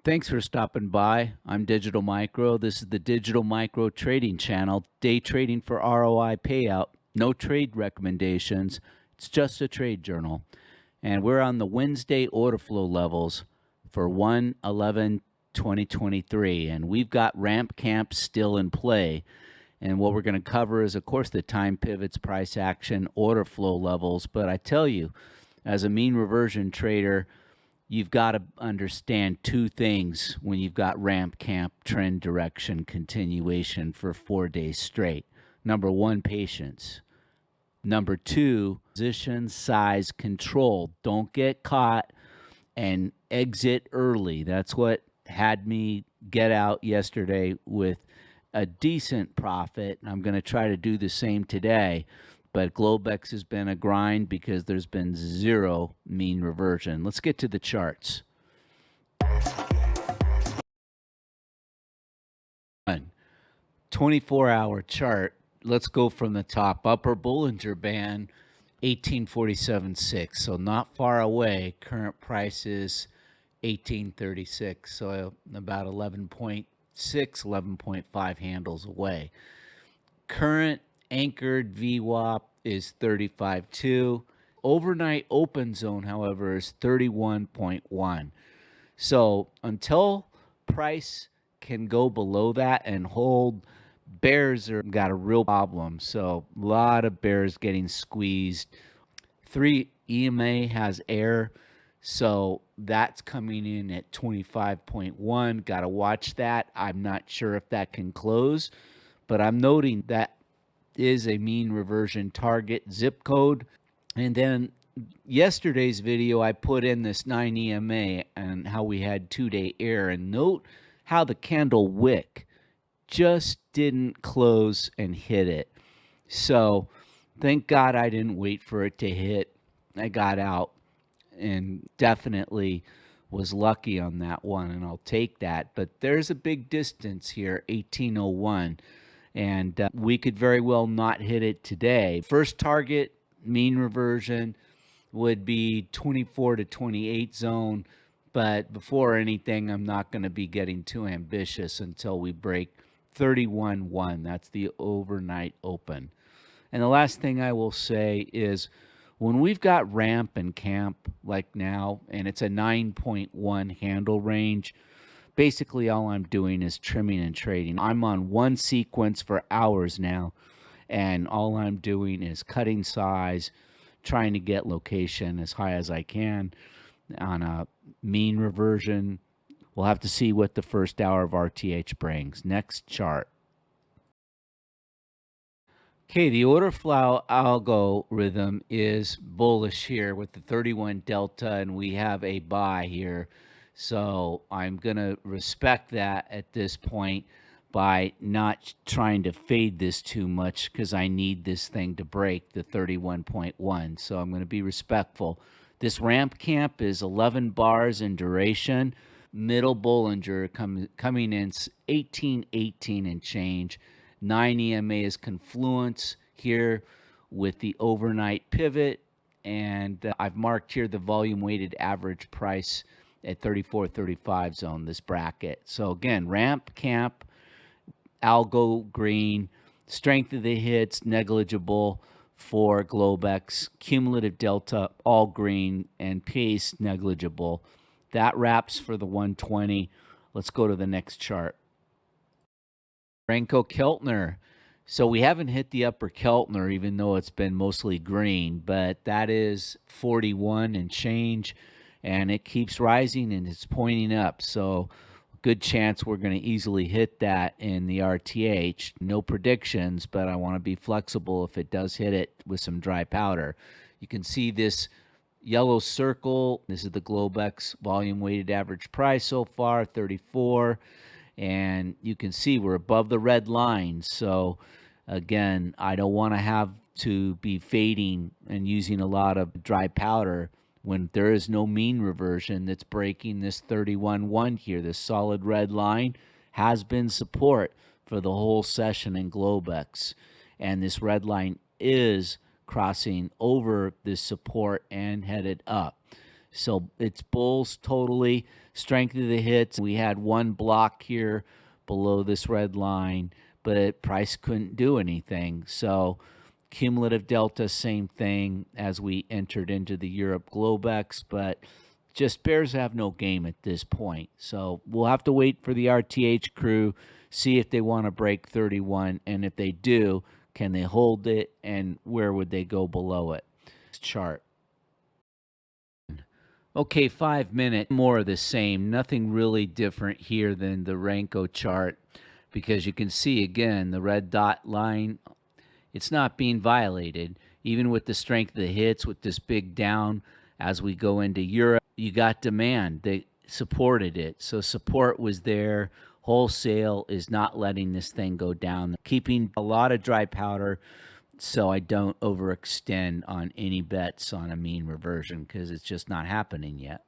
Thanks for stopping by. I'm Digital Micro. This is the Digital Micro Trading Channel, day trading for ROI payout. No trade recommendations. It's just a trade journal. And we're on the Wednesday order flow levels for 1/11/2023. And we've got ramp camps still in play. And what we're going to cover is, of course, the time pivots, price action, order flow levels. But I tell you, as a mean reversion trader, you've got to understand two things when you've got ramp camp trend direction continuation for 4 days straight. Number one, patience. Number two, position size control. Don't get caught and exit early. That's what had me get out yesterday with a decent profit. I'm going to try to do the same today. But Globex has been a grind because there's been zero mean reversion. Let's get to the charts. 24-hour chart. Let's go from the top. Upper Bollinger Band, 1847.6. So not far away. Current price is 1836. So about 11.6, 11.5 handles away. Current anchored VWAP is 35.2. Overnight open zone, however, is 31.1. So until price can go below that and hold, bears are got a real problem. So a lot of bears getting squeezed. 3 EMA has air, so that's coming in at 25.1. Got to watch that. I'm not sure if that can close, but I'm noting that is a mean reversion target zip code. And then yesterday's video, I put in this 9 EMA and how we had 2-day air. And note how the candle wick just didn't close and hit it. So thank God I didn't wait for it to hit. I got out and definitely was lucky on that one, and I'll take that. But there's a big distance here, 1801. And we could very well not hit it today. First target, mean reversion, would be 24 to 28 zone. But before anything, I'm not going to be getting too ambitious until we break 31.1. That's the overnight open. And the last thing I will say is when we've got ramp and camp like now, and it's a 9.1 handle range, basically all I'm doing is trimming and trading. I'm on one sequence for hours now, and all I'm doing is cutting size, trying to get location as high as I can on a mean reversion. We'll have to see what the first hour of RTH brings. Next chart. Okay, the order flow algorithm is bullish here with the 31 delta, and we have a buy here. So I'm going to respect that at this point by not trying to fade this too much because I need this thing to break the 31.1. So I'm going to be respectful. This ramp camp is 11 bars in duration. Middle Bollinger coming in 1818 and change. 9 EMA is confluence here with the overnight pivot. And I've marked here the volume weighted average price at 34.35 zone, this bracket. So again, ramp, camp, algo green, strength of the hits negligible for Globex, cumulative delta all green, and pace negligible. That wraps for the 120. Let's go to the next chart. Renko Keltner. So we haven't hit the upper Keltner, even though it's been mostly green, but that is 41 and change, and it keeps rising and it's pointing up. So good chance we're going to easily hit that in the RTH. No predictions, but I want to be flexible if it does hit it with some dry powder. You can see this yellow circle. This is the Globex volume weighted average price so far, 34. And you can see we're above the red line. So again, I don't want to have to be fading and using a lot of dry powder when there is no mean reversion that's breaking this 31.1 here. This solid red line has been support for the whole session in Globex. And this red line is crossing over this support and headed up. So it's bulls totally. Strength of the hits. We had one block here below this red line, but price couldn't do anything. So cumulative delta, same thing as we entered into the Europe Globex, but just bears have no game at this point. So we'll have to wait for the RTH crew, see if they want to break 31, and if they do, can they hold it, and where would they go below it? Chart. Okay, 5 minute, more of the same. Nothing really different here than the Renko chart, because you can see again the red dot line, it's not being violated. Even with the strength of the hits, with this big down as we go into Europe, you got demand. They supported it. So support was there. Wholesale is not letting this thing go down, keeping a lot of dry powder so I don't overextend on any bets on a mean reversion because it's just not happening yet.